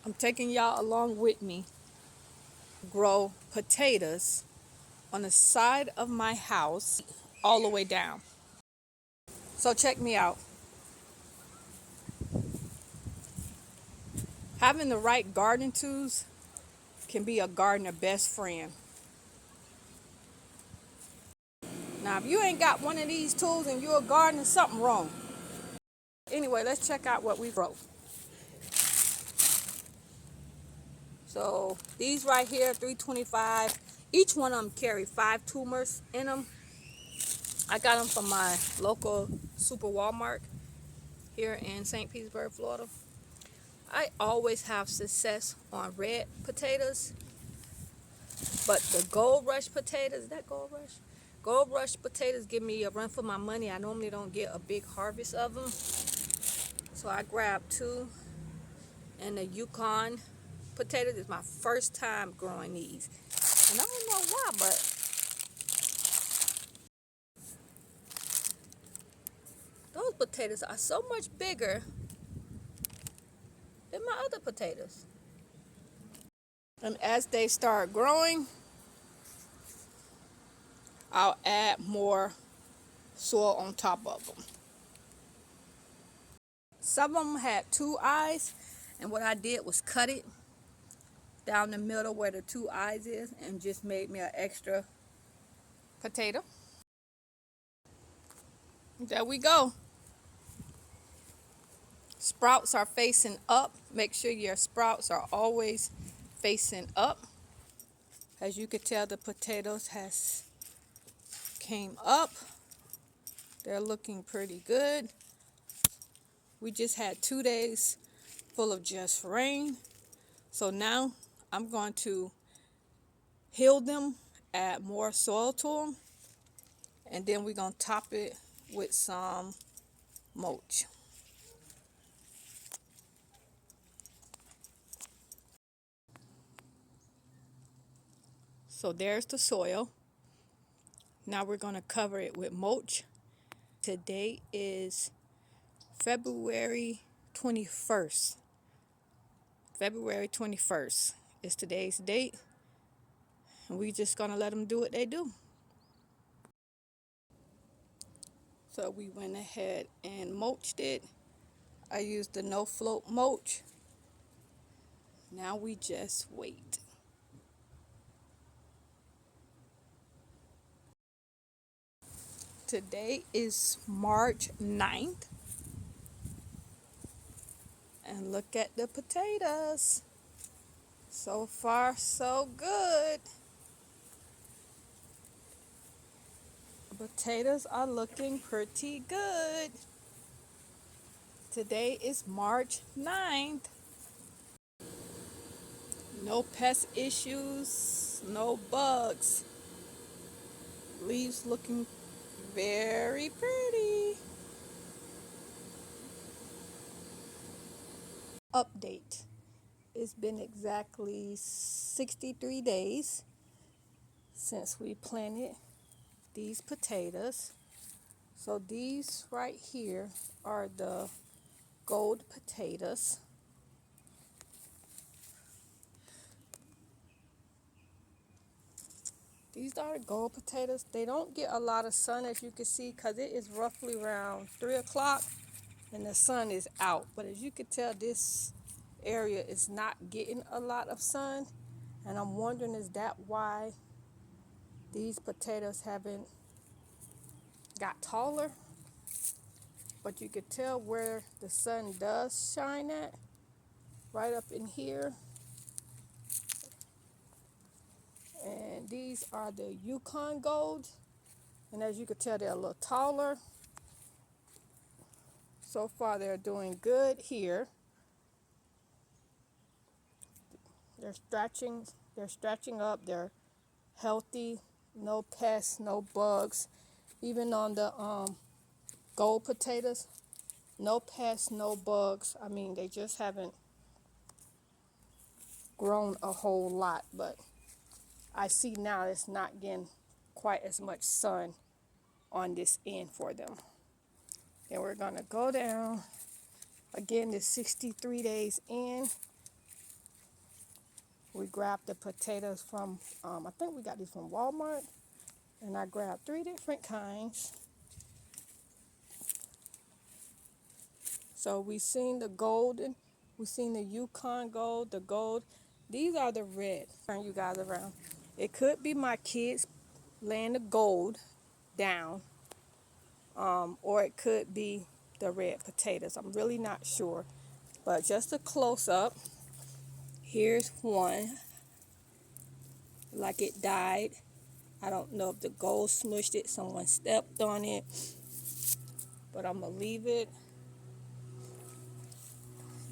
I'm taking y'all along with me grow potatoes on the side of my house all the way down. So check me out. Having the right garden tools can be a gardener best friend. Now if you ain't got one of these tools and you're a gardener, something wrong. Anyway, let's check out what we wrote. So these right here, 325. Each one of them carry 5 tumors in them. I got them from my local super Walmart here in St. Petersburg, Florida. I always have success on red potatoes, but the Gold Rush potatoes, is that Gold Rush? Gold Rush potatoes give me a run for my money. I normally don't get a big harvest of them. So I grabbed 2. And the Yukon potatoes is my first time growing these. And I don't know why, but those potatoes are so much bigger than my other potatoes. And as they start growing, I'll add more soil on top of them. Some of them had 2 eyes, and what I did was cut it down the middle where the 2 eyes is and just made me an extra potato. There we go. Sprouts are facing up. Make sure your sprouts are always facing up. As you can tell, the potatoes has came up. They're looking pretty good. We just had 2 days full of just rain. So now I'm going to heal them, add more soil to them, and then we're going to top it with some mulch. So there's the soil. Now we're going to cover it with mulch. Today is February 21st. February 21st is today's date. And we just gonna let them do what they do. So we went ahead and mulched it. I used the no float mulch. Now we just wait. Today is March 9th. And look at the potatoes. So far, so good. The potatoes are looking pretty good. Today is March 9th. No pest issues, no bugs. Leaves looking very pretty. Update. It's been exactly 63 days since we planted these potatoes. So these right here are the gold potatoes. These are the gold potatoes. They don't get a lot of sun, as you can see, because it is roughly around 3 o'clock and the sun is out. But as you can tell, this area is not getting a lot of sun. And I'm wondering, is that why these potatoes haven't got taller? But you could tell where the sun does shine at, right up in here. And these are the Yukon Gold. And as you can tell, they're a little taller. So far, they're doing good here. They're stretching up, they're healthy, no pests, no bugs. Even on the gold potatoes, no pests, no bugs. I mean, they just haven't grown a whole lot, but I see now it's not getting quite as much sun on this end for them. Then we're gonna go down again. This 63 days in. We grabbed the potatoes from, I think we got these from Walmart. And I grabbed 3 different kinds. So we seen the golden, we seen the Yukon gold, the gold. These are the red. Turn you guys around. It could be my kids laying the gold down, or it could be the red potatoes. I'm really not sure. But just a close up. Here's one. Like it died. I don't know if the gold smushed it, someone stepped on it. But I'm going to leave it.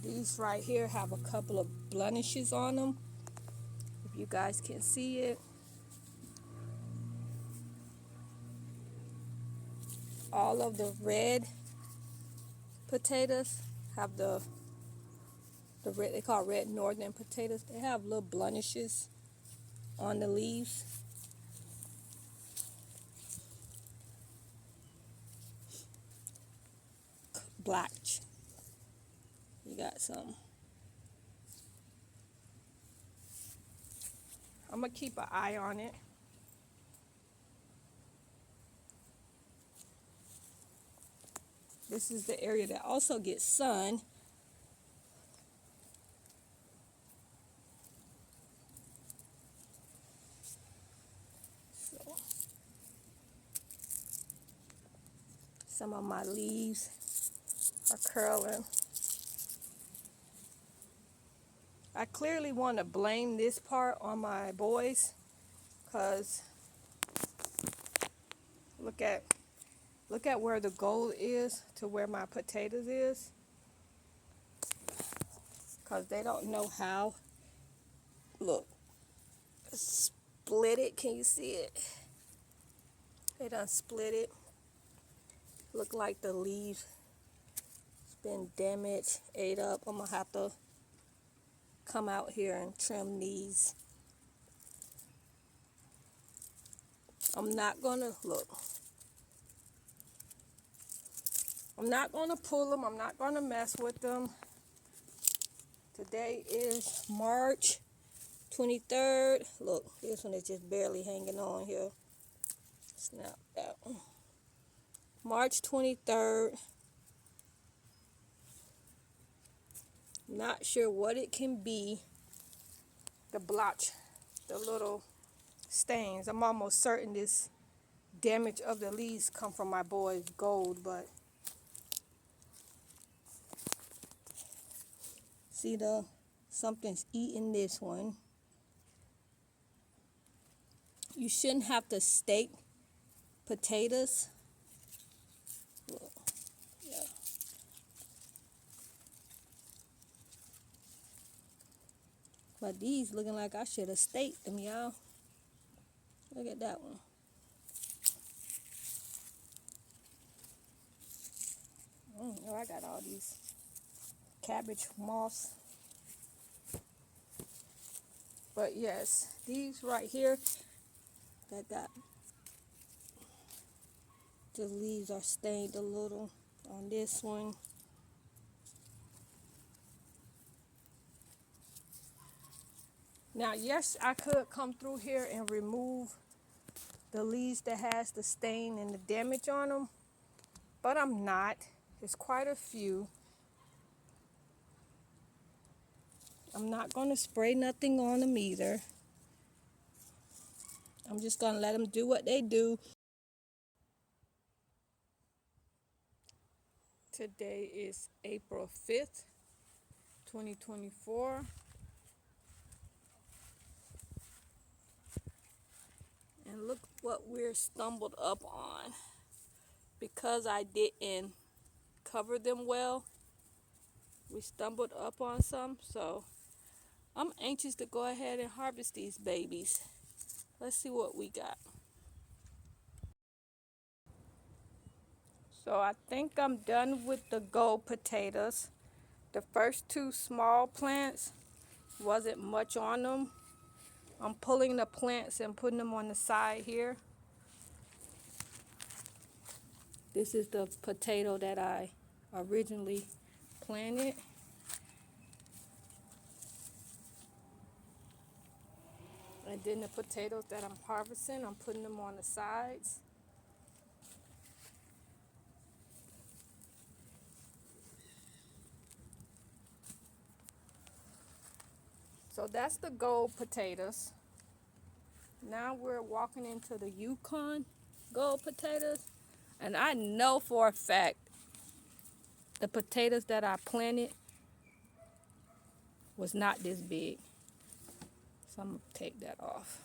These right here have a couple of blemishes on them. If you guys can see it. All of the red potatoes have the red, they call red northern potatoes. They have little blemishes on the leaves. Blotch. You got some. I'm going to keep an eye on it. This is the area that also gets sun. So, some of my leaves are curling. I clearly want to blame this part on my boys, because look at where the gold is to where my potatoes is, because they don't know how. Look, split it. Can you see it? They done split it. Look like the leaves been damaged, ate up. I'm gonna have to come out here and trim these. I'm not gonna look. I'm not gonna pull them. I'm not gonna mess with them. Today is March 23rd. Look, this one is just barely hanging on here. Snap that one. March 23rd. Not sure what it can be. The blotch, the little stains. I'm almost certain this damage of the leaves come from my boy's gold, but see something's eating this one. You shouldn't have to stake potatoes. Look, yeah. But these looking like I should have staked them, y'all. Look at that one. Oh, I got all these cabbage moss. But yes, these right here, that got, the leaves are stained a little on this one. Now, yes, I could come through here and remove the leaves that has the stain and the damage on them, but I'm not. It's quite a few. I'm not going to spray nothing on them either. I'm just going to let them do what they do. Today is April 5th, 2024. And look what we're stumbled up on. Because I didn't cover them well, we stumbled up on some. So I'm anxious to go ahead and harvest these babies. Let's see what we got. So I think I'm done with the gold potatoes. The first 2 small plants wasn't much on them. I'm pulling the plants and putting them on the side here. This is the potato that I originally planted. And then the potatoes that I'm harvesting, I'm putting them on the sides. So that's the gold potatoes. Now we're walking into the Yukon gold potatoes. And I know for a fact the potatoes that I planted was not this big. So I'm gonna take that off.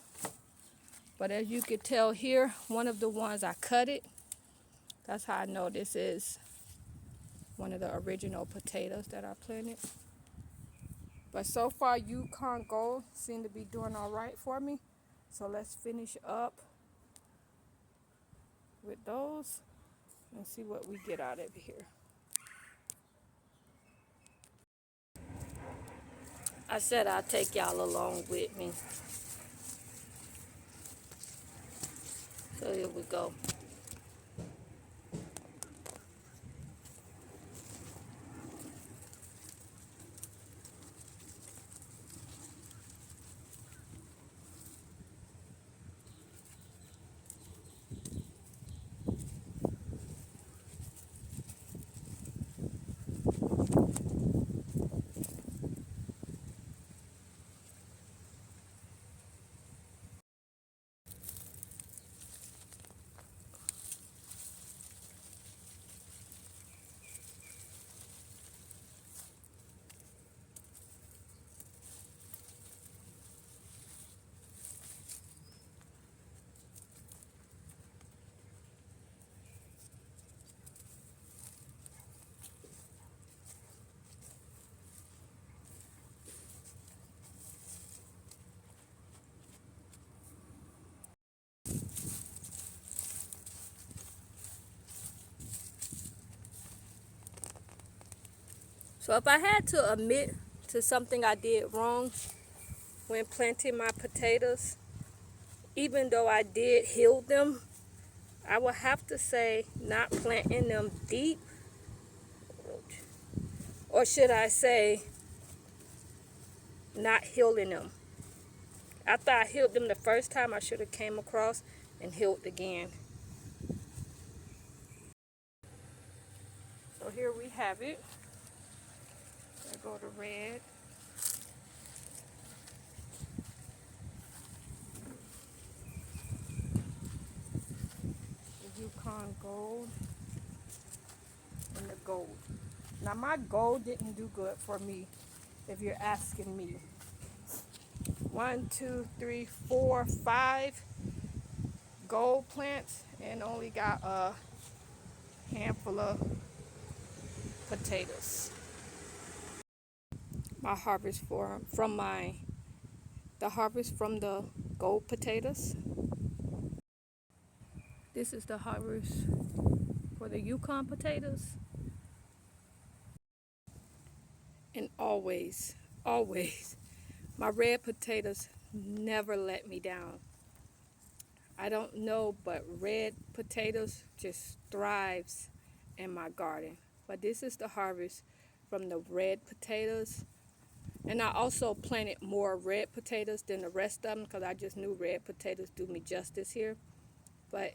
But as you can tell here, one of the ones I cut it. That's how I know this is one of the original potatoes that I planted. But so far, Yukon Gold seem to be doing all right for me. So let's finish up with those and see what we get out of here. I said I'll take y'all along with me. So here we go. So if I had to admit to something I did wrong when planting my potatoes, even though I did heal them, I would have to say not planting them deep, or should I say not healing them. After I healed them the first time, I should have came across and healed again. So here we have it. I go to red. The Yukon Gold and the gold. Now my gold didn't do good for me, if you're asking me. 1, 2, 3, 4, 5 gold plants and only got a handful of potatoes. My harvest from the harvest from the gold potatoes. This is the harvest for the Yukon potatoes. And always, my red potatoes never let me down. I don't know, but red potatoes just thrives in my garden. But this is the harvest from the red potatoes. And I also planted more red potatoes than the rest of them because I just knew red potatoes do me justice here. But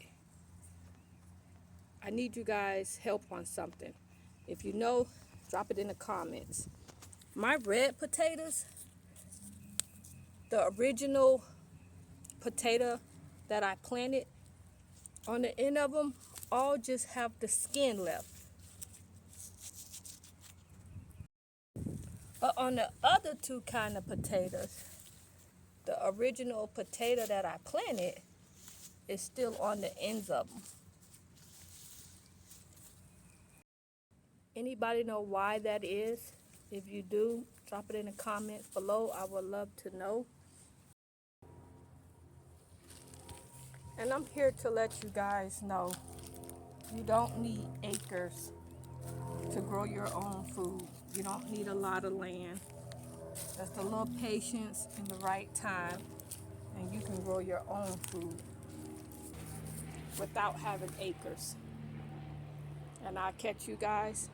I need you guys' help on something. If you know, drop it in the comments. My red potatoes, the original potato that I planted, on the end of them, all just have the skin left. But on the other two kind of potatoes, the original potato that I planted is still on the ends of them. Anybody know why that is? If you do, drop it in the comments below. I would love to know. And I'm here to let you guys know you don't need acres to grow your own food. You don't need a lot of land. Just a little patience in the right time, and you can grow your own food without having acres. And I'll catch you guys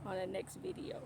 on the next video.